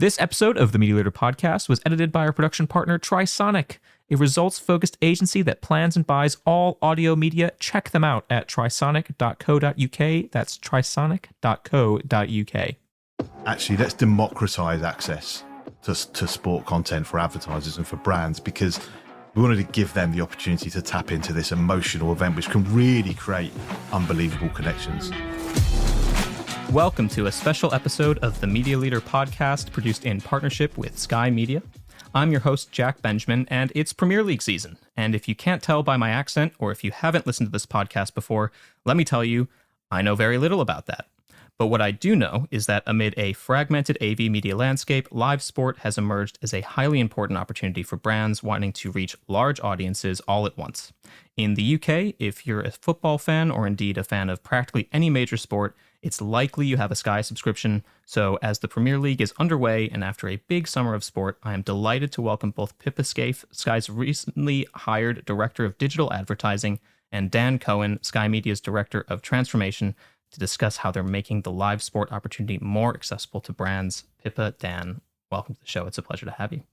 This episode of the Media Leader podcast was edited by our production partner, Trisonic, a results-focused agency that plans and buys all audio media. Check them out at trisonic.co.uk. That's trisonic.co.uk. Actually, let's democratise access to sport content for advertisers and for brands, because we wanted to give them the opportunity to tap into this emotional event, which can really create unbelievable connections. Welcome to a special episode of the Media Leader podcast, produced in partnership with Sky Media. I'm your host, Jack Benjamin, and it's Premier League season. And if you can't tell by my accent, or if you haven't listened to this podcast before, let me tell you, I know very little about that. But what I do know is that amid a fragmented AV media landscape, live sport has emerged as a highly important opportunity for brands wanting to reach large audiences all at once. In the UK, if you're a football fan, or indeed a fan of practically any major sport, it's likely you have a Sky subscription. So as the Premier League is underway and after a big summer of sport, I am delighted to welcome both Pippa Scaife, Sky's recently hired Director of Digital Advertising, and Dan Cohen, Sky Media's Director of Transformation, to discuss how they're making the live sport opportunity more accessible to brands. Pippa, Dan, welcome to the show. It's a pleasure to have you.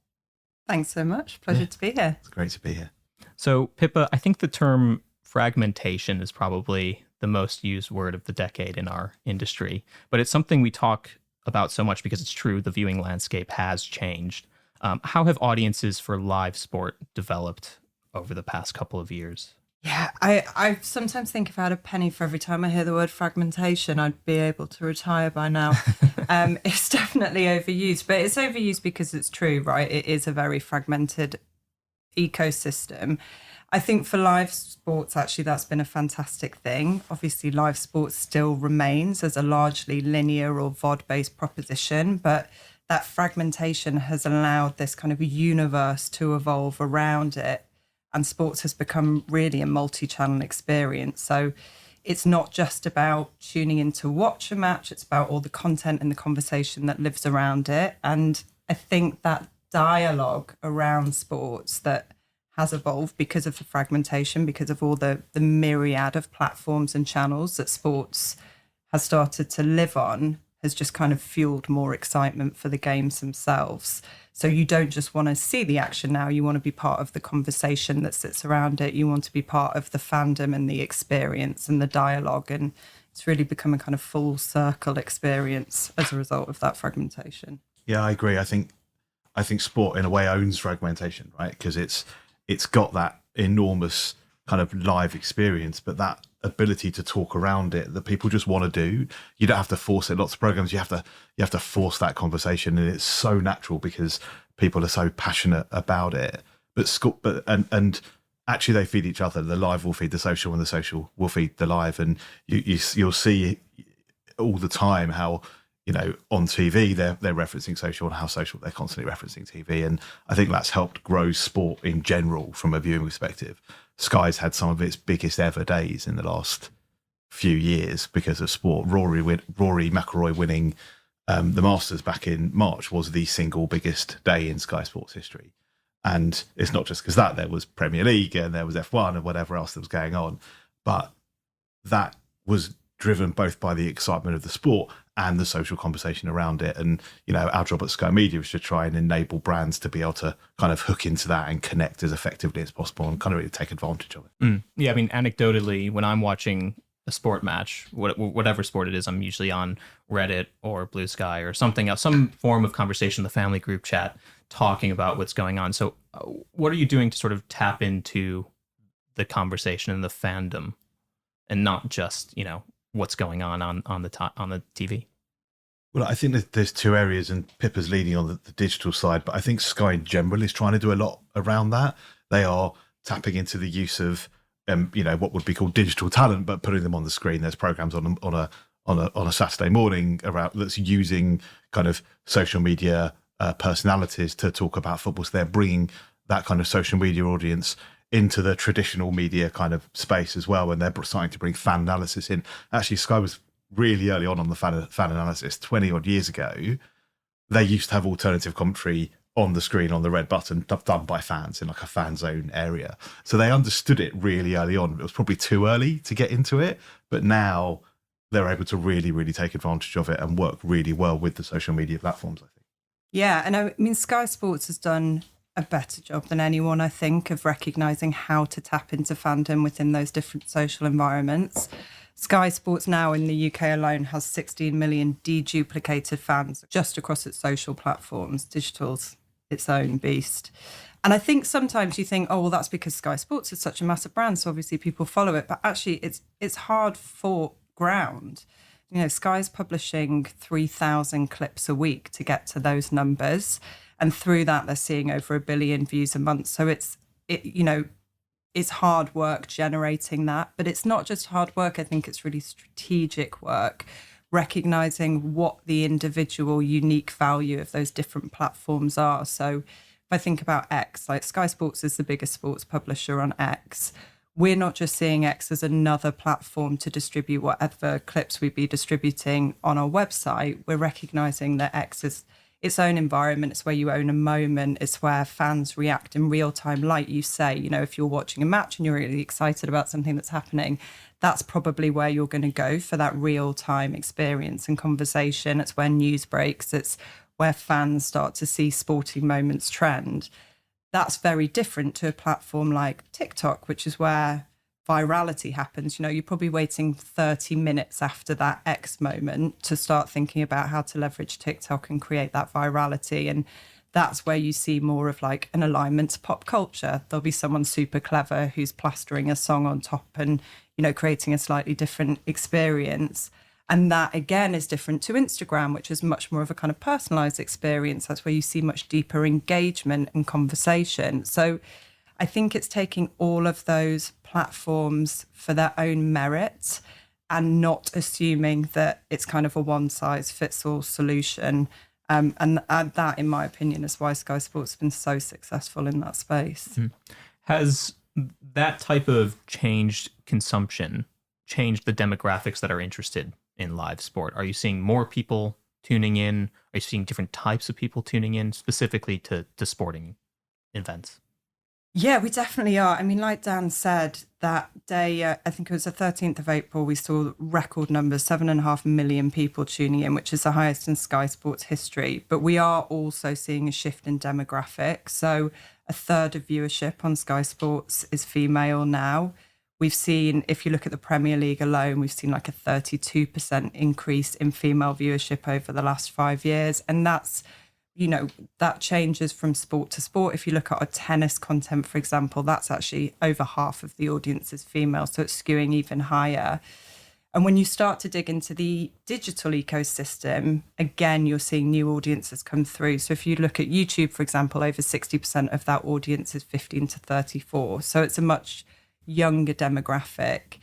Thanks so much. Pleasure to be here. It's great to be here. So, Pippa, I think the term fragmentation is probably the most used word of the decade in our industry, but it's something we talk about so much because it's true. The viewing landscape has changed. How have audiences for live sport developed over the past couple of years? Yeah, I sometimes think if I had a penny for every time I hear the word fragmentation, I'd be able to retire by now. It's definitely overused, but it's overused because it's true, right? It is a very fragmented ecosystem. I think for live sports, actually, that's been a fantastic thing. Obviously, live sports still remains as a largely linear or VOD-based proposition, but that fragmentation has allowed this kind of universe to evolve around it. And sports has become really a multi-channel experience. So it's not just about tuning in to watch a match, it's about all the content and the conversation that lives around it. And I think that dialogue around sports that has evolved because of the fragmentation, because of all the myriad of platforms and channels that sports has started to live on, has just kind of fueled more excitement for the games themselves. So you don't just want to see the action now, you want to be part of the conversation that sits around it. You want to be part of the fandom and the experience and the dialogue. And it's really become a kind of full circle experience as a result of that fragmentation. Yeah, I agree. I think sport in a way owns fragmentation, right? Because it's got that enormous kind of live experience, but that ability to talk around it that people just want to do. You don't have to force it. Lots of programs you have to force that conversation, and it's so natural because people are so passionate about it. But actually they feed each other. The live will feed the social, and the social will feed the live. And you'll see all the time how, you know, on TV they're referencing social, and how social they're constantly referencing TV. And I think that's helped grow sport in general from a viewing perspective. Sky's had some of its biggest ever days in the last few years because of sport. Rory McIlroy winning the Masters back in March was the single biggest day in Sky Sports history. And it's not just because there was Premier League and there was F1 and whatever else that was going on, but that was driven both by the excitement of the sport and the social conversation around it. And, you know, our job at Sky Media was to try and enable brands to be able to kind of hook into that and connect as effectively as possible and kind of really take advantage of it. Yeah, I mean, anecdotally, when I'm watching a sport match, whatever sport it is, I'm usually on Reddit or Blue Sky or something else, some form of conversation, the family group chat, talking about what's going on. So what are you doing to sort of tap into the conversation and the fandom, and not just, you know, what's going on the TV? Well, I think that there's two areas, and Pippa's leading on the digital side, but I think Sky in general is trying to do a lot around that. They are tapping into the use of, you know, what would be called digital talent, but putting them on the screen. There's programs on a Saturday morning around that's using kind of social media personalities to talk about football. So they're bringing that kind of social media audience into the traditional media kind of space as well, and they're starting to bring fan analysis in. Actually, Sky was really early on the fan analysis 20 odd years ago. They used to have alternative commentary on the screen on the red button done by fans in like a fan zone area. So they understood it really early on. It was probably too early to get into it, but now they're able to really, really take advantage of it and work really well with the social media platforms, I think. Yeah, and I mean, Sky Sports has done a better job than anyone, I think, of recognising how to tap into fandom within those different social environments. Sky Sports now in the UK alone has 16 million deduplicated fans just across its social platforms. Digital's its own beast. And I think sometimes you think, oh, well, that's because Sky Sports is such a massive brand, so obviously people follow it. But actually, it's hard fought ground. You know, Sky's publishing 3,000 clips a week to get to those numbers, and through that, they're seeing over 1 billion views a month. So it's hard work generating that, but it's not just hard work. I think it's really strategic work, recognizing what the individual unique value of those different platforms are. So if I think about X, like Sky Sports is the biggest sports publisher on X. We're not just seeing X as another platform to distribute whatever clips we'd be distributing on our website. We're recognizing that X is its own environment. It's where you own a moment. It's where fans react in real time. Like you say, you know, if you're watching a match and you're really excited about something that's happening, that's probably where you're going to go for that real time experience and conversation. It's where news breaks. It's where fans start to see sporting moments trend. That's very different to a platform like TikTok, which is where virality happens. You know, you're probably waiting 30 minutes after that X moment to start thinking about how to leverage TikTok and create that virality. And that's where you see more of like an alignment to pop culture. There'll be someone super clever who's plastering a song on top and, you know, creating a slightly different experience. And that, again, is different to Instagram, which is much more of a kind of personalized experience. That's where you see much deeper engagement and conversation. So I think it's taking all of those platforms for their own merit and not assuming that it's kind of a one-size-fits-all solution. And that, in my opinion, is why Sky Sports has been so successful in that space. Mm-hmm. Has that type of changed consumption changed the demographics that are interested in live sport? Are you seeing more people tuning in? Are you seeing different types of people tuning in specifically to sporting events? Yeah, we definitely are. I mean, like Dan said, that day, I think it was the 13th of April, we saw record numbers, 7.5 million people tuning in, which is the highest in Sky Sports history. But we are also seeing a shift in demographics. So a third of viewership on Sky Sports is female now. We've seen, if you look at the Premier League alone, we've seen like a 32% increase in female viewership over the last 5 years. And that's, you know, that changes from sport to sport. If you look at our tennis content, for example, that's actually over half of the audience is female. So it's skewing even higher. And when you start to dig into the digital ecosystem, again, you're seeing new audiences come through. So if you look at YouTube, for example, over 60% of that audience is 15 to 34. So it's a much younger demographic.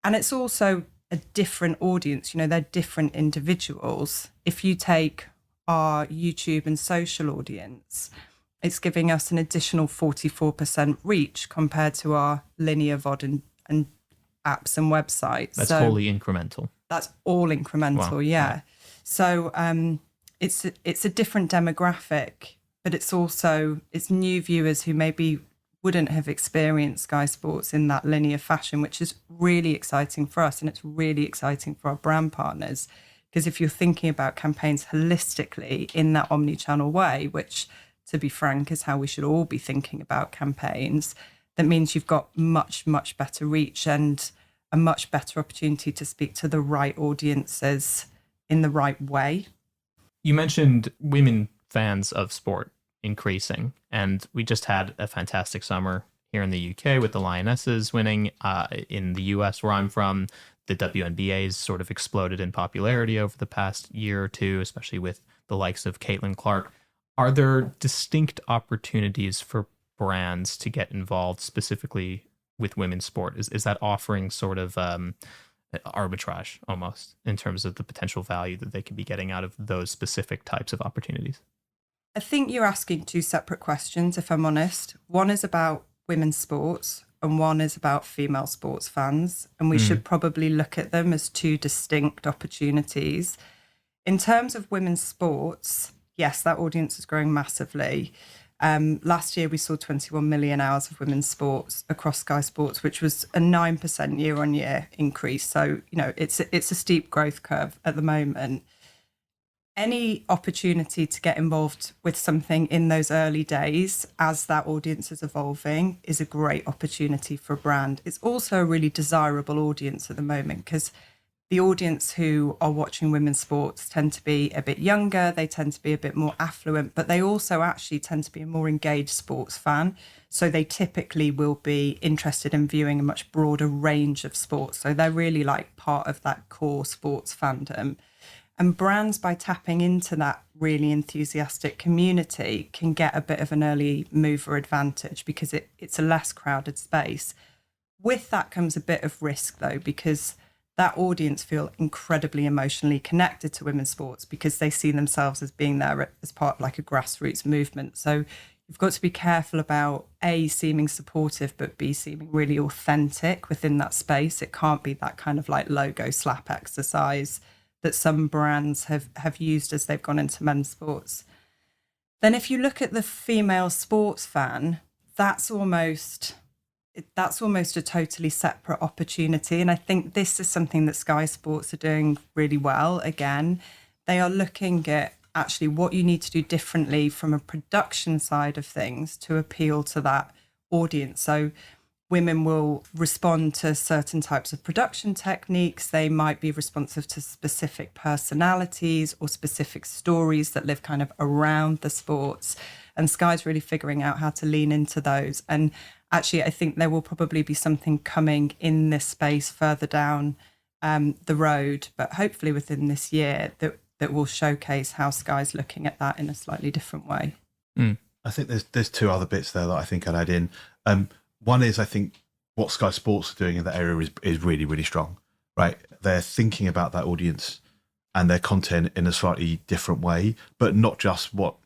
And it's also a different audience. You know, they're different individuals. If you take our YouTube and social audience, it's giving us an additional 44% reach compared to our linear VOD and apps and websites. That's wholly incremental. That's all incremental, Wow. yeah. So it's a different demographic, but it's new viewers who maybe wouldn't have experienced Sky Sports in that linear fashion, which is really exciting for us, and it's really exciting for our brand partners. Because if you're thinking about campaigns holistically in that omni-channel way, which, to be frank, is how we should all be thinking about campaigns, that means you've got much, much better reach and a much better opportunity to speak to the right audiences in the right way. You mentioned women fans of sport increasing, and we just had a fantastic summer here in the UK with the Lionesses winning. In the US, where I'm from, the WNBA's sort of exploded in popularity over the past year or two, especially with the likes of Caitlin Clark. Are there distinct opportunities for brands to get involved specifically with women's sport? Is that offering sort of arbitrage almost in terms of the potential value that they could be getting out of those specific types of opportunities? I think you're asking two separate questions, if I'm honest. One is about women's sports and one is about female sports fans. And we should probably look at them as two distinct opportunities. In terms of women's sports, yes, that audience is growing massively. Last year, we saw 21 million hours of women's sports across Sky Sports, which was a 9% year-on-year increase. So, you know, it's a steep growth curve at the moment. any opportunity to get involved with something in those early days as that audience is evolving is a great opportunity for a brand. It's also a really desirable audience at the moment because the audience who are watching women's sports tend to be a bit younger, they tend to be a bit more affluent, but they also actually tend to be a more engaged sports fan. So they typically will be interested in viewing a much broader range of sports. So they're really like part of that core sports fandom. And brands, by tapping into that really enthusiastic community, can get a bit of an early mover advantage because it's a less crowded space. With that comes a bit of risk, though, because that audience feel incredibly emotionally connected to women's sports because they see themselves as being there as part of like a grassroots movement. So you've got to be careful about A, seeming supportive, but B, seeming really authentic within that space. It can't be that kind of like logo slap exercise that some brands have used as they've gone into men's sports. Then if you look at the female sports fan, that's almost a totally separate opportunity. And I think this is something that Sky Sports are doing really well. Again, they are looking at actually what you need to do differently from a production side of things to appeal to that audience. So women will respond to certain types of production techniques. They might be responsive to specific personalities or specific stories that live kind of around the sports. And Sky's really figuring out how to lean into those. And actually, I think there will probably be something coming in this space further down the road, but hopefully within this year that will showcase how Sky's looking at that in a slightly different way. I think there's two other bits there that I think I'd add in. One is, I think what Sky Sports are doing in that area is really, really strong, right? They're thinking about that audience and their content in a slightly different way, but not just what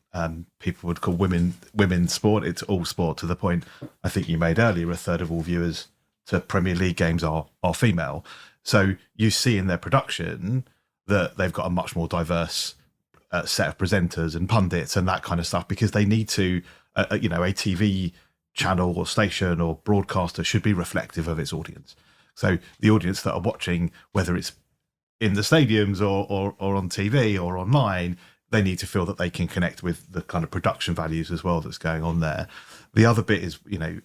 people would call women's sport. It's all sport, to the point I think you made earlier, a third of all viewers to Premier League games are female. So you see in their production that they've got a much more diverse set of presenters and pundits and that kind of stuff, because they need to, a TV channel or station or broadcaster should be reflective of its audience. So the audience that are watching, whether it's in the stadiums or on TV or online, they need to feel that they can connect with the kind of production values as well that's going on there. The other bit is,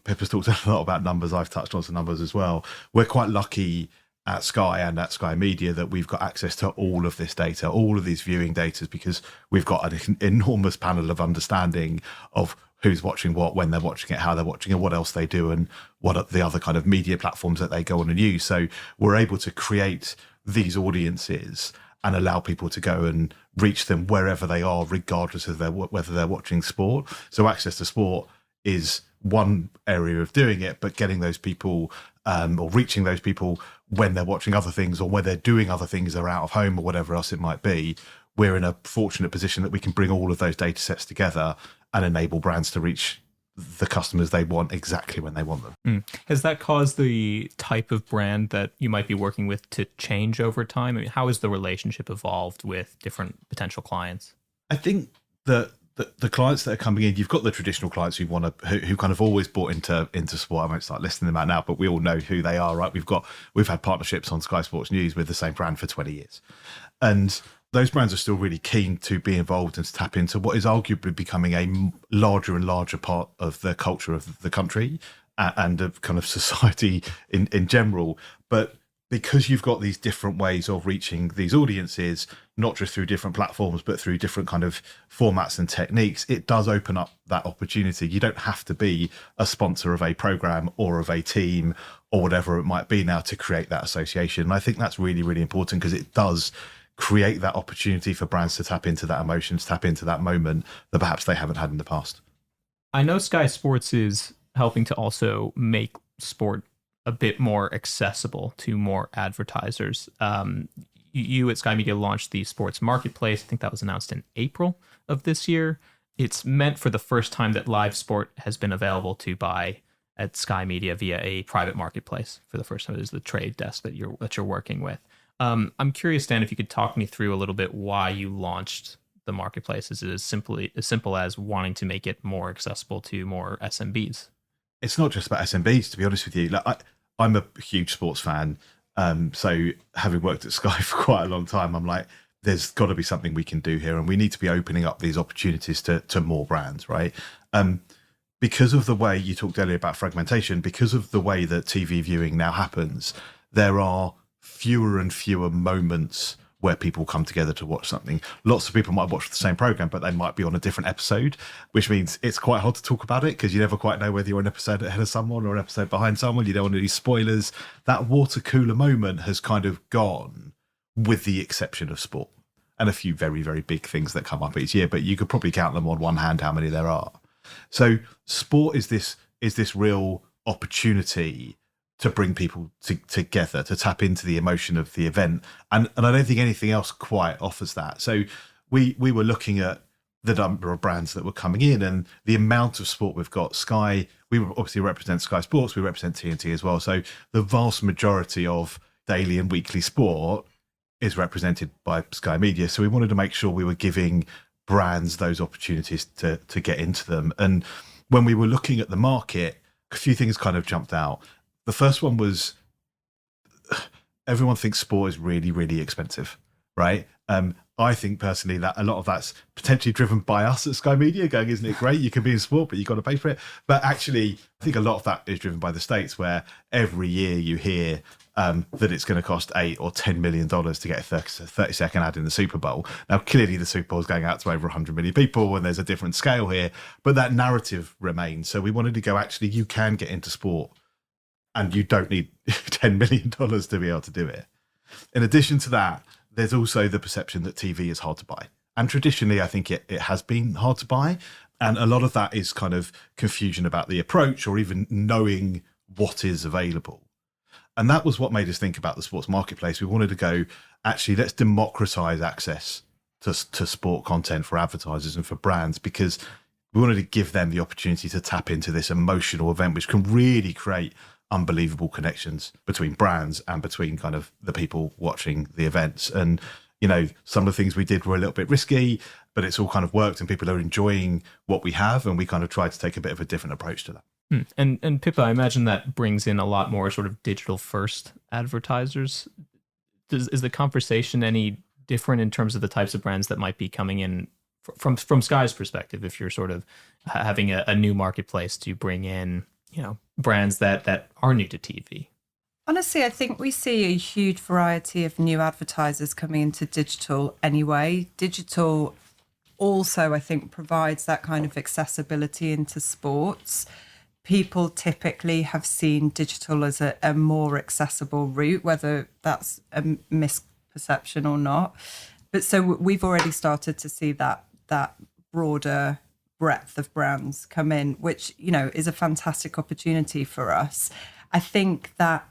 Pippa's talked a lot about numbers. I've touched on some numbers as well. We're quite lucky at Sky and at Sky Media that we've got access to all of this data, all of these viewing data, because we've got an enormous panel of understanding of who's watching what, when they're watching it, how they're watching it, what else they do, and what are the other kind of media platforms that they go on and use. So we're able to create these audiences and allow people to go and reach them wherever they are, regardless of whether they're watching sport. So access to sport is one area of doing it, but getting those people or reaching those people when they're watching other things or when they're doing other things, they're out of home or whatever else it might be, we're in a fortunate position that we can bring all of those data sets together and enable brands to reach the customers they want exactly when they want them. Has that caused the type of brand that you might be working with to change over time? I mean, how has the relationship evolved with different potential clients? I think that the clients that are coming in, you've got the traditional clients who kind of always bought into sport. I won't start listing them out now, but we all know who they are, right? We've had partnerships on Sky Sports News with the same brand for 20 years. And those brands are still really keen to be involved and to tap into what is arguably becoming a larger and larger part of the culture of the country and of kind of society in general. But because you've got these different ways of reaching these audiences, not just through different platforms, but through different kind of formats and techniques, it does open up that opportunity. You don't have to be a sponsor of a program or of a team or whatever it might be now to create that association. And I think that's really, really important, because it does create that opportunity for brands to tap into that emotion, to tap into that moment that perhaps they haven't had in the past. I know Sky Sports is helping to also make sport a bit more accessible to more advertisers. You at Sky Media launched the sports marketplace. I think that was announced in April of this year. It's meant for the first time that live sport has been available to buy at Sky Media via a private marketplace for the first time. It is the trade desk that you're working with. I'm curious, Dan, if you could talk me through a little bit why you launched the marketplace. Is it as simple as wanting to make it more accessible to more SMBs? It's not just about SMBs, to be honest with you. Like, I'm a huge sports fan. So having worked at Sky for quite a long time, I'm like, there's got to be something we can do here, and we need to be opening up these opportunities to more brands, right? Because of the way you talked earlier about fragmentation, because of the way that TV viewing now happens, there are fewer and fewer moments where people come together to watch something. Lots of people might watch the same program, but they might be on a different episode, which means it's quite hard to talk about it because you never quite know whether you're an episode ahead of someone or an episode behind someone. You don't want to do spoilers. That water cooler moment has kind of gone, with the exception of sport and a few very, very big things that come up each year, but you could probably count them on one hand how many there are. So sport is this real opportunity to bring people together, to tap into the emotion of the event. And I don't think anything else quite offers that. So we were looking at the number of brands that were coming in and the amount of sport we've got. Sky, we obviously represent Sky Sports, we represent TNT as well. So the vast majority of daily and weekly sport is represented by Sky Media. So we wanted to make sure we were giving brands those opportunities to get into them. And when we were looking at the market, a few things kind of jumped out. The first one was everyone thinks sport is really, really expensive, right? I think personally that a lot of that's potentially driven by us at Sky Media going, isn't it great? You can be in sport, but you've got to pay for it. But actually, I think a lot of that is driven by the States, where every year you hear that it's going to cost $8 or $10 million to get a 30-second ad in the Super Bowl. Now, clearly the Super Bowl is going out to over 100 million people and there's a different scale here, but that narrative remains. So we wanted to go, actually, you can get into sport and you don't need $10 million to be able to do it. In addition to that, there's also the perception that TV is hard to buy. And traditionally, I think it has been hard to buy. And a lot of that is kind of confusion about the approach or even knowing what is available. And that was what made us think about the sports marketplace. We wanted to go, actually, let's democratize access to sport content for advertisers and for brands, because we wanted to give them the opportunity to tap into this emotional event, which can really create unbelievable connections between brands and between kind of the people watching the events. And, you know, some of the things we did were a little bit risky, but it's all kind of worked and people are enjoying what we have. And we kind of tried to take a bit of a different approach to that. And Pippa, I imagine that brings in a lot more sort of digital first advertisers. Is the conversation any different in terms of the types of brands that might be coming in from Sky's perspective, if you're sort of having a new marketplace to bring in, you know, brands that are new to TV? Honestly, I think we see a huge variety of new advertisers coming into digital anyway. Digital also, I think, provides that kind of accessibility into sports. People typically have seen digital as a more accessible route, whether that's a misperception or not. But so we've already started to see that broader breadth of brands come in, which, you know, is a fantastic opportunity for us. I think that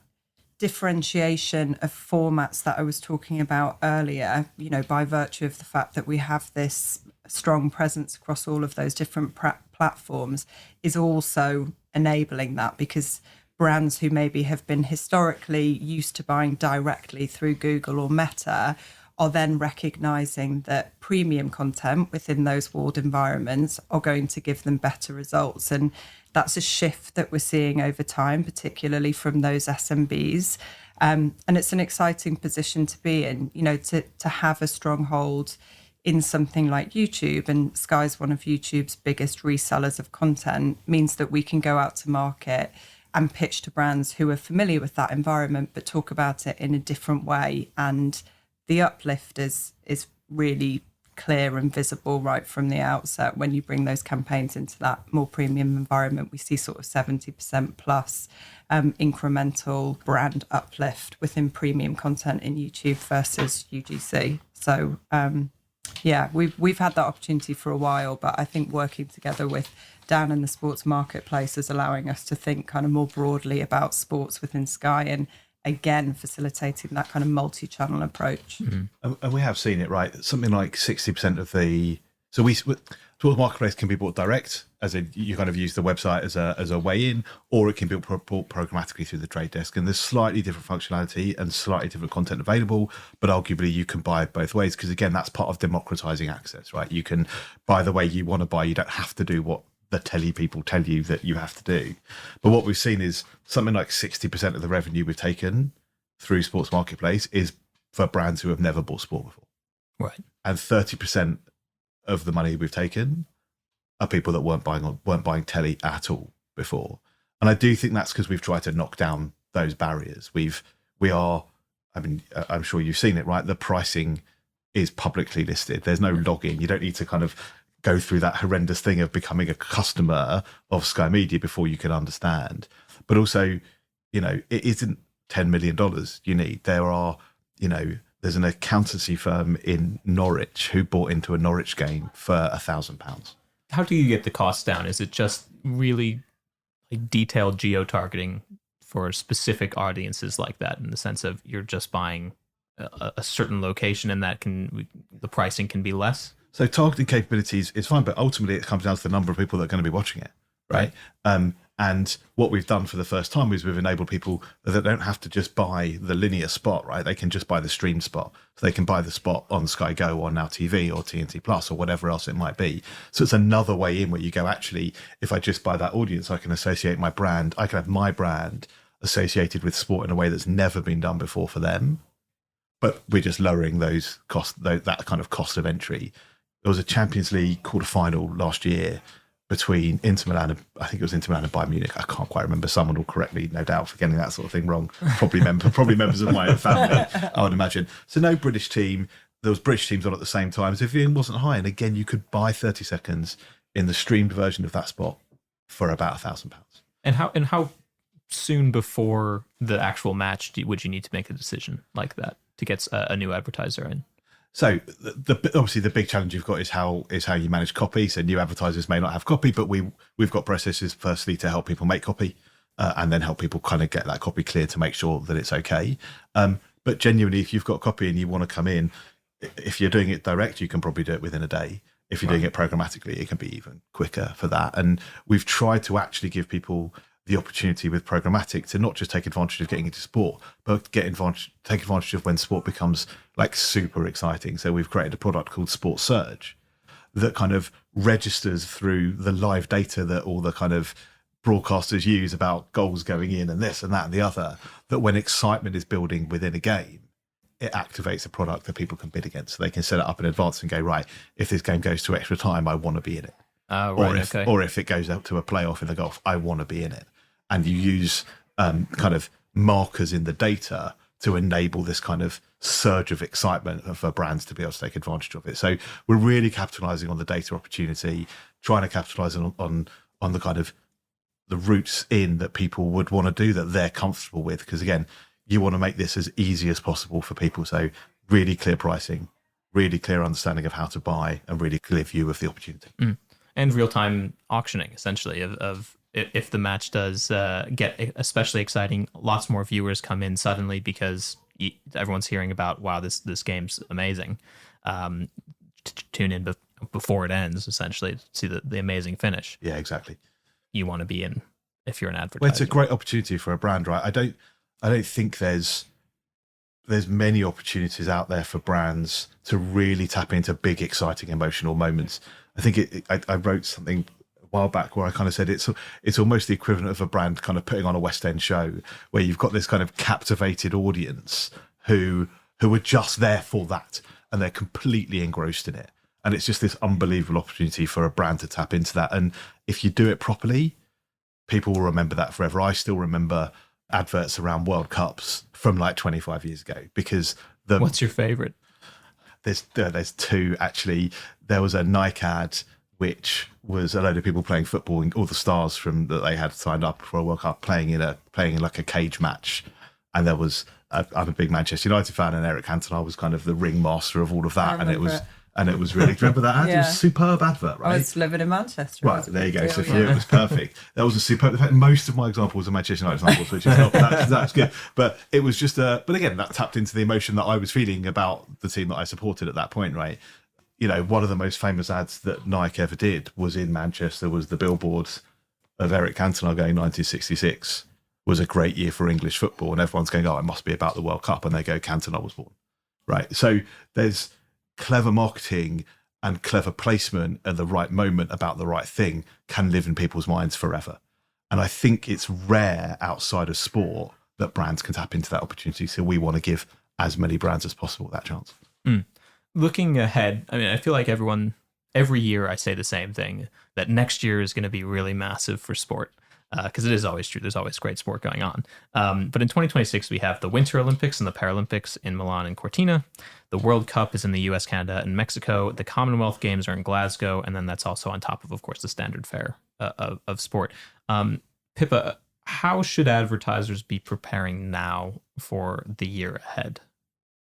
differentiation of formats that I was talking about earlier, you know, by virtue of the fact that we have this strong presence across all of those different platforms, is also enabling that, because brands who maybe have been historically used to buying directly through Google or Meta are then recognizing that premium content within those walled environments are going to give them better results. And that's a shift that we're seeing over time, particularly from those SMBs. And it's an exciting position to be in, you know, to have a stronghold in something like YouTube, and Sky's one of YouTube's biggest resellers of content, means that we can go out to market and pitch to brands who are familiar with that environment, but talk about it in a different way. And the uplift is really clear and visible right from the outset. When you bring those campaigns into that more premium environment, we see sort of 70% plus incremental brand uplift within premium content in YouTube versus UGC. So yeah, we've had that opportunity for a while, but I think working together with Dan in the sports marketplace is allowing us to think kind of more broadly about sports within Sky, and again facilitating that kind of multi-channel approach. Mm-hmm. And we have seen it, right? Something like 60% of the sports marketplace can be bought direct, as in you kind of use the website as a way in, or it can be bought programmatically through the trade desk. And there's slightly different functionality and slightly different content available, but arguably you can buy it both ways, because again, that's part of democratizing access, right? You can buy the way you want to buy. You don't have to do what the telly people tell you that you have to do. But what we've seen is something like 60% of the revenue we've taken through sports marketplace is for brands who have never bought sport before. Right. And 30% of the money we've taken are people that weren't buying telly at all before. And I do think that's because we've tried to knock down those barriers. I'm sure you've seen it, right? The pricing is publicly listed. There's no login. You don't need to kind of go through that horrendous thing of becoming a customer of Sky Media before you can understand. But also, it isn't $10 million you need. There's an accountancy firm in Norwich who bought into a Norwich game for £1,000. How do you get the cost down? Is it just really like detailed geo-targeting for specific audiences like that, in the sense of you're just buying a certain location and the pricing can be less? So targeting capabilities is fine, but ultimately it comes down to the number of people that are going to be watching it, right? And what we've done for the first time is we've enabled people that don't have to just buy the linear spot, right? They can just buy the stream spot. So they can buy the spot on Sky Go or Now TV or TNT Plus or whatever else it might be. So it's another way in where you go, actually, if I just buy that audience, I can associate my brand. I can have my brand associated with sport in a way that's never been done before for them. But we're just lowering those costs, that kind of cost of entry. There was a Champions League quarter-final last year between Inter Milan and Bayern Munich. I can't quite remember. Someone will correct me, no doubt, for getting that sort of thing wrong. Probably members of my own family, I would imagine. So no British team. There was British teams on at the same time. So if the in wasn't high, and again, you could buy 30 seconds in the streamed version of that spot for about £1,000. And how soon before the actual match would you need to make a decision like that to get a new advertiser in? So obviously the big challenge you've got is how you manage copy. So new advertisers may not have copy, but we've got processes firstly to help people make copy, and then help people kind of get that copy clear to make sure that it's okay. But genuinely, if you've got copy and you want to come in, if you're doing it direct, you can probably do it within a day. If you're doing it programmatically, it can be even quicker for that. And we've tried to actually give people the opportunity with programmatic to not just take advantage of getting into sport, but take advantage of when sport becomes like super exciting. So we've created a product called Sport Surge that kind of registers through the live data that all the kind of broadcasters use about goals going in and this and that and the other, that when excitement is building within a game, it activates a product that people can bid against. So they can set it up in advance and go, right, if this game goes to extra time, I want to be in it. Or if it goes out to a playoff in the golf, I want to be in it. And you use kind of markers in the data to enable this kind of surge of excitement for brands to be able to take advantage of it. So we're really capitalizing on the data opportunity, trying to capitalize on the kind of the routes in that people would want to do that they're comfortable with. Because again, you want to make this as easy as possible for people. So really clear pricing, really clear understanding of how to buy, and really clear view of the opportunity. And real-time auctioning, essentially, of if the match does get especially exciting, lots more viewers come in suddenly because everyone's hearing about, wow, this game's amazing. Tune in before it ends, essentially, to see the amazing finish. Yeah, exactly. You want to be in if you're an advertiser. Well, it's a great opportunity for a brand, right? I don't think there's many opportunities out there for brands to really tap into big, exciting, emotional moments. I think I wrote something a while back where I kind of said it's almost the equivalent of a brand kind of putting on a West End show where you've got this kind of captivated audience who are just there for that, and they're completely engrossed in it. And it's just this unbelievable opportunity for a brand to tap into that. And if you do it properly, people will remember that forever. I still remember adverts around World Cups from like 25 years ago because What's your favorite? There's two, actually. There was a Nike ad, which was a load of people playing football, and all the stars that they had signed up for a World Cup playing in like a cage match. And there was, I'm a big Manchester United fan, and Eric Cantona was kind of the ringmaster of all of that. And it was really, do you remember that ad? Yeah. It was a superb advert, right? I was living in Manchester. Right, there you go. So for you, it was perfect. That was a superb. In fact, most of my examples are Manchester United examples, which is not, that's good. But it was just but again, that tapped into the emotion that I was feeling about the team that I supported at that point, right? You know, one of the most famous ads that Nike ever did was in Manchester, was the billboards of Eric Cantona going 1966 was a great year for English football. And everyone's going, oh, it must be about the World Cup. And they go, Cantona was born, right? So there's clever marketing and clever placement at the right moment about the right thing can live in people's minds forever. And I think it's rare outside of sport that brands can tap into that opportunity. So we want to give as many brands as possible that chance. Looking ahead, I mean, I feel like every year I say the same thing, that next year is going to be really massive for sport. Because it is always true. There's always great sport going on. But in 2026, we have the Winter Olympics and the Paralympics in Milan and Cortina. The World Cup is in the US, Canada, and Mexico. The Commonwealth Games are in Glasgow. And then that's also on top of course, the standard fare of sport. Pippa, how should advertisers be preparing now for the year ahead?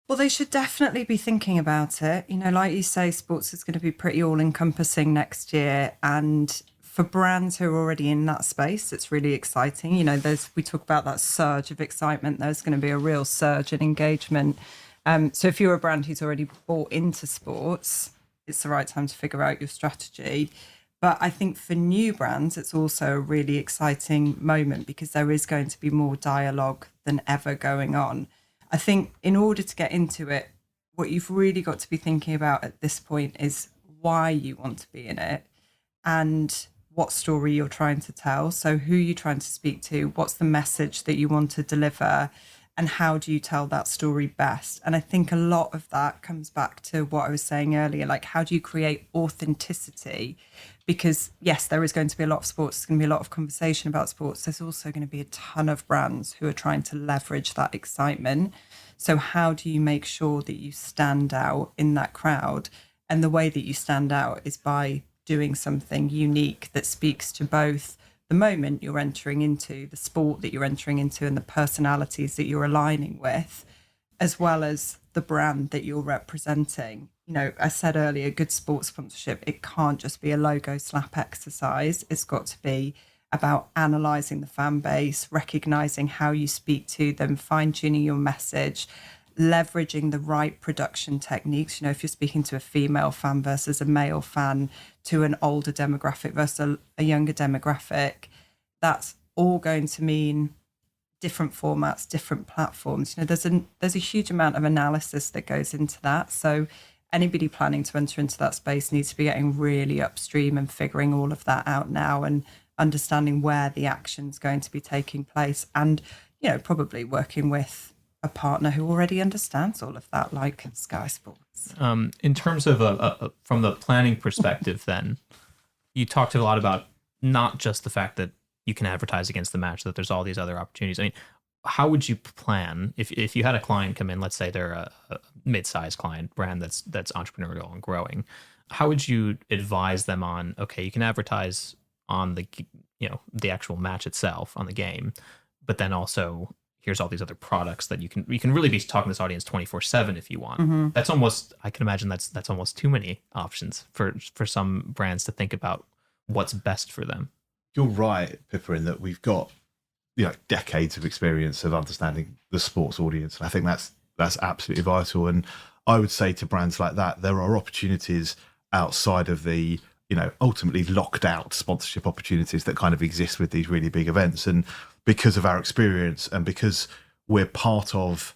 Well, they should definitely be thinking about it. You know, like you say, sports is going to be pretty all-encompassing next year. And for brands who are already in that space, it's really exciting. You know, we talk about that surge of excitement. There's going to be a real surge in engagement. So if you're a brand who's already bought into sports, it's the right time to figure out your strategy. But I think for new brands, it's also a really exciting moment because there is going to be more dialogue than ever going on. I think in order to get into it, what you've really got to be thinking about at this point is why you want to be in it and what story you're trying to tell. So who you're trying to speak to, what's the message that you want to deliver, and how do you tell that story best? And I think a lot of that comes back to what I was saying earlier, like how do you create authenticity? Because yes, there is going to be a lot of sports, there's going to be a lot of conversation about sports. There's also going to be a ton of brands who are trying to leverage that excitement. So how do you make sure that you stand out in that crowd? And the way that you stand out is by doing something unique that speaks to both the moment you're entering into, the sport that you're entering into, and the personalities that you're aligning with, as well as the brand that you're representing. You know, I said earlier, good sports sponsorship, it can't just be a logo slap exercise. It's got to be about analysing the fan base, recognising how you speak to them, fine-tuning your message, leveraging the right production techniques. You know, if you're speaking to a female fan versus a male fan, to an older demographic versus a younger demographic, that's all going to mean different formats, different platforms. You know, there's a huge amount of analysis that goes into that. So anybody planning to enter into that space needs to be getting really upstream and figuring all of that out now and understanding where the action's going to be taking place, and, you know, probably working with a partner who already understands all of that, like Sky Sports. In terms of from the planning perspective, then you talked a lot about not just the fact that you can advertise against the match, that there's all these other opportunities. I mean, how would you plan if you had a client come in, let's say they're a mid-sized client brand that's entrepreneurial and growing? How would you advise them on, okay, you can advertise on the actual match itself, on the game, but then also here's all these other products that you can really be talking to this audience 24/7 if you want. Mm-hmm. That's almost, I can imagine that's almost too many options for some brands to think about what's best for them. You're right, Pippa, in that we've got, you know, decades of experience of understanding the sports audience. And I think that's absolutely vital. And I would say to brands like that, there are opportunities outside of the, you know, ultimately locked out sponsorship opportunities that kind of exist with these really big events. And because of our experience and because we're part of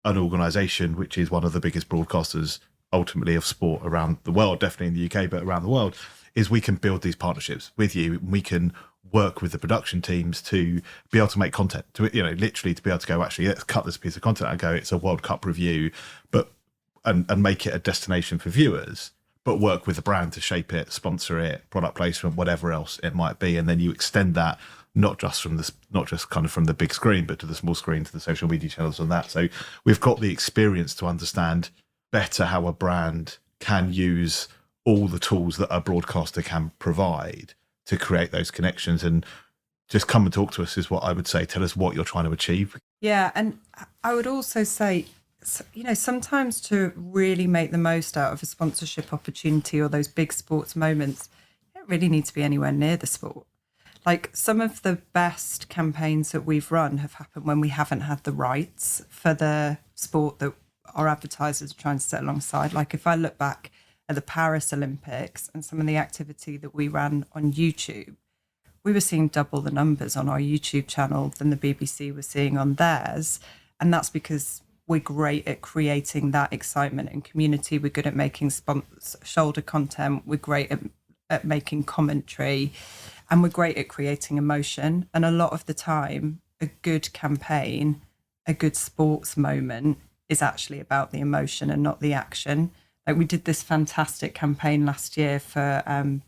an organisation which is one of the biggest broadcasters ultimately of sport around the world, definitely in the UK, but around the world, is we can build these partnerships with you. We can work with the production teams to be able to make content, to, you know, literally to be able to go, actually, let's cut this piece of content and go, it's a World Cup review, but and make it a destination for viewers, but work with the brand to shape it, sponsor it, product placement, whatever else it might be. And then you extend that not just kind of from the big screen, but to the small screen, to the social media channels and that. So we've got the experience to understand better how a brand can use all the tools that a broadcaster can provide to create those connections. And just come and talk to us is what I would say. Tell us what you're trying to achieve. Yeah. And I would also say, you know, sometimes to really make the most out of a sponsorship opportunity or those big sports moments, you don't really need to be anywhere near the sport. Like, some of the best campaigns that we've run have happened when we haven't had the rights for the sport that our advertisers are trying to set alongside. Like, if I look back at the Paris Olympics and some of the activity that we ran on YouTube, we were seeing double the numbers on our YouTube channel than the BBC was seeing on theirs. And that's because we're great at creating that excitement and community. We're good at making shoulder content. We're great at making commentary. And we're great at creating emotion. And a lot of the time, a good campaign, a good sports moment is actually about the emotion and not the action. Like, we did this fantastic campaign last year for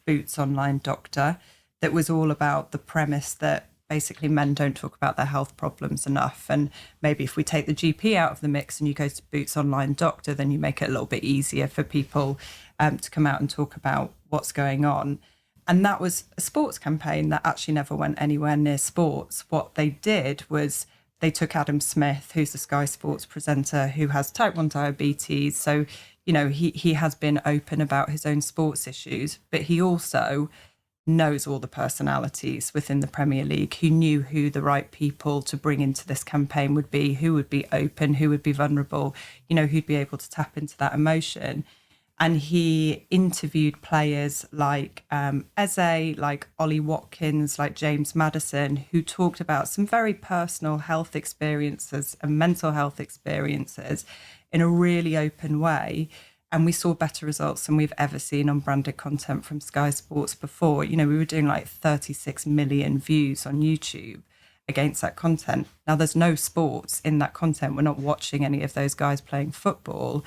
Boots Online Doctor that was all about the premise that basically men don't talk about their health problems enough. And maybe if we take the GP out of the mix and you go to Boots Online Doctor, then you make it a little bit easier for people to come out and talk about what's going on. And that was a sports campaign that actually never went anywhere near sports. What they did was they took Adam Smith, who's the Sky Sports presenter, who has type 1 diabetes. So, you know, he has been open about his own sports issues, but he also knows all the personalities within the Premier League, who knew who the right people to bring into this campaign would be, who would be open, who would be vulnerable, you know, who'd be able to tap into that emotion. And he interviewed players like Eze, like Ollie Watkins, like James Maddison, who talked about some very personal health experiences and mental health experiences in a really open way. And we saw better results than we've ever seen on branded content from Sky Sports before. You know, we were doing like 36 million views on YouTube against that content. Now, there's no sports in that content. We're not watching any of those guys playing football.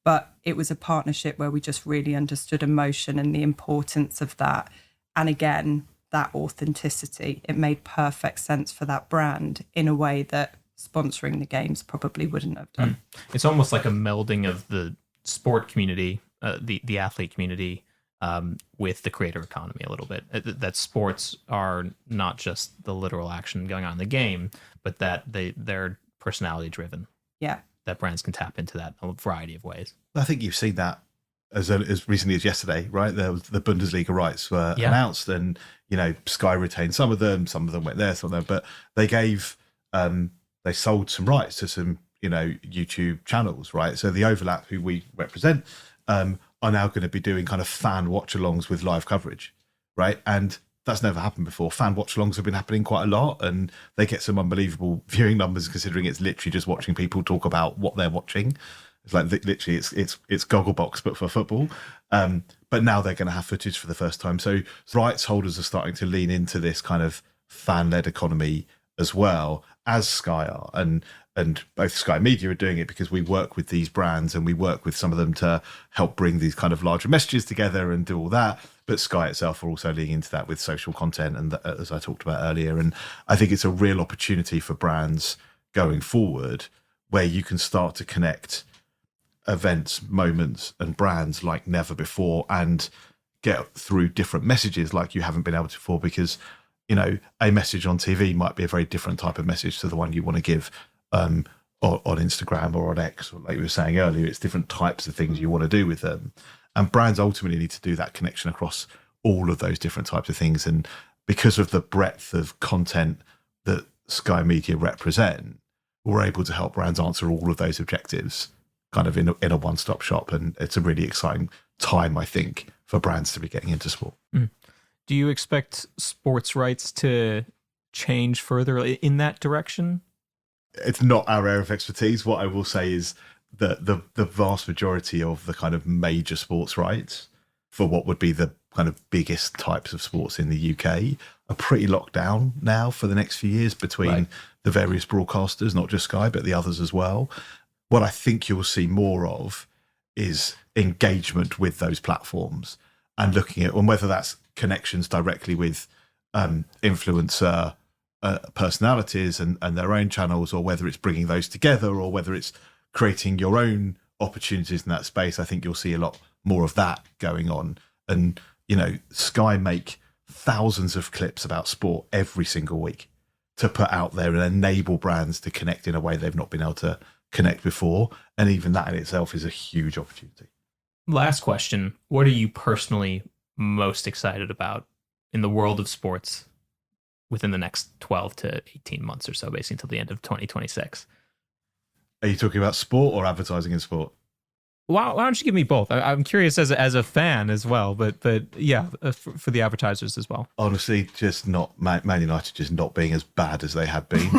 But it was a partnership where we just really understood emotion and the importance of that. And again, that authenticity. It made perfect sense for that brand in a way that sponsoring the games probably wouldn't have done. It's almost like a melding of the sport community, the athlete community, with the creator economy a little bit. That sports are not just the literal action going on in the game, but that they're personality driven. Yeah. That brands can tap into that in a variety of ways. I think you've seen that as recently as yesterday, right? The Bundesliga rights were announced, and you know, Sky retained some of them went there, some of them, but they gave they sold some rights to some, you know, YouTube channels, right? So the Overlap, who we represent, are now going to be doing kind of fan watch-alongs with live coverage, right? And that's never happened before. Fan watch-alongs have been happening quite a lot, and they get some unbelievable viewing numbers considering it's literally just watching people talk about what they're watching. It's like literally it's Gogglebox but for football. But now they're going to have footage for the first time. So rights holders are starting to lean into this kind of fan-led economy as well as Sky are, and both Sky Media are doing it because we work with these brands and we work with some of them to help bring these kind of larger messages together and do all that. But Sky itself are also leaning into that with social content, and as I talked about earlier. And I think it's a real opportunity for brands going forward where you can start to connect events, moments, and brands like never before, and get through different messages like you haven't been able to before. Because, you know, a message on TV might be a very different type of message to the one you want to give on Instagram or on X, or like we were saying earlier, it's different types of things you want to do with them. And brands ultimately need to do that connection across all of those different types of things. And because of the breadth of content that Sky Media represent, we're able to help brands answer all of those objectives kind of in a one-stop shop. And it's a really exciting time, I think, for brands to be getting into sport. Do you expect sports rights to change further in that direction? It's not our area of expertise. What I will say is that the vast majority of the kind of major sports rights for what would be the kind of biggest types of sports in the UK are pretty locked down now for the next few years between the various broadcasters, not just Sky, but the others as well. What I think you'll see more of is engagement with those platforms and looking at, and whether that's connections directly with influencer personalities and their own channels, or whether it's bringing those together, or whether it's creating your own opportunities in that space. I think you'll see a lot more of that going on. And, you know, Sky make thousands of clips about sport every single week to put out there and enable brands to connect in a way they've not been able to connect before. And even that in itself is a huge opportunity. Last question. What are you personally most excited about in the world of sports within the next 12 to 18 months or so, basically until the end of 2026? Are you talking about sport or advertising in sport? Why don't you give me both? I'm curious as a fan as well, but yeah, for the advertisers as well. Honestly, just not Man United just not being as bad as they have been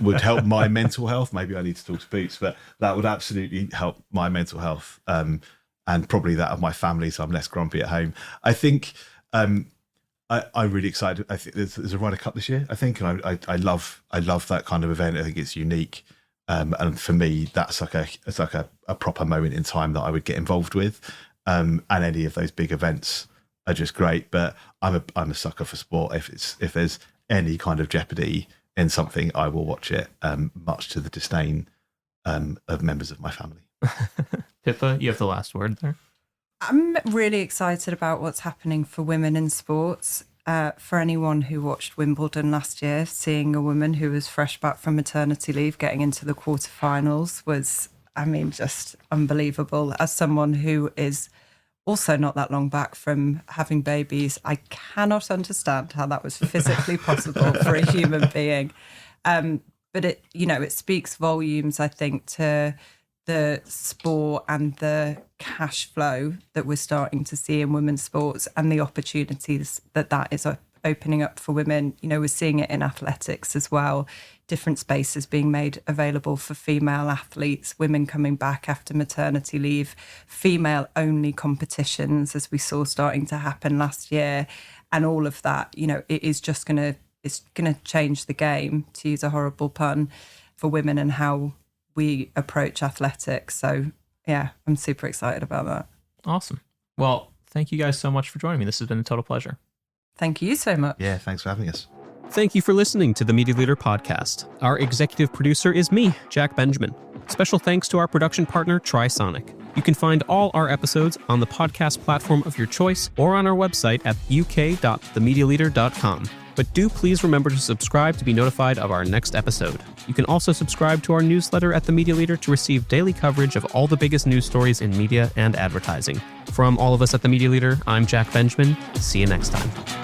would help my mental health. Maybe I need to talk to Boots, but that would absolutely help my mental health, and probably that of my family, so I'm less grumpy at home. I think I'm really excited. I think there's a Ryder Cup this year, I think, and I love that kind of event. I think it's unique. And for me, it's like a proper moment in time that I would get involved with. And any of those big events are just great. But I'm a sucker for sport. If there's any kind of jeopardy in something, I will watch it, much to the disdain of members of my family. Pippa, you have the last word there. I'm really excited about what's happening for women in sports. For anyone who watched Wimbledon last year, seeing a woman who was fresh back from maternity leave getting into the quarterfinals was, just unbelievable. As someone who is also not that long back from having babies, I cannot understand how that was physically possible for a human being. But it speaks volumes, I think, to the sport and the cash flow that we're starting to see in women's sports and the opportunities that is opening up for women. We're seeing it in athletics as well. Different spaces being made available for female athletes, women coming back after maternity leave, female-only competitions, as we saw starting to happen last year. And all of that, it is just it's going to change the game, to use a horrible pun, for women and how we approach athletics. So yeah, I'm super excited about that. Awesome. Well, thank you guys so much for joining me. This has been a total pleasure. Thank you so much. Yeah, thanks for having us. Thank you for listening to the Media Leader podcast. Our executive producer is me, Jack Benjamin. Special thanks to our production partner, Trisonic. You can find all our episodes on the podcast platform of your choice or on our website at uk.themedialeader.com. But do please remember to subscribe to be notified of our next episode. You can also subscribe to our newsletter at The Media Leader to receive daily coverage of all the biggest news stories in media and advertising. From all of us at The Media Leader, I'm Jack Benjamin. See you next time.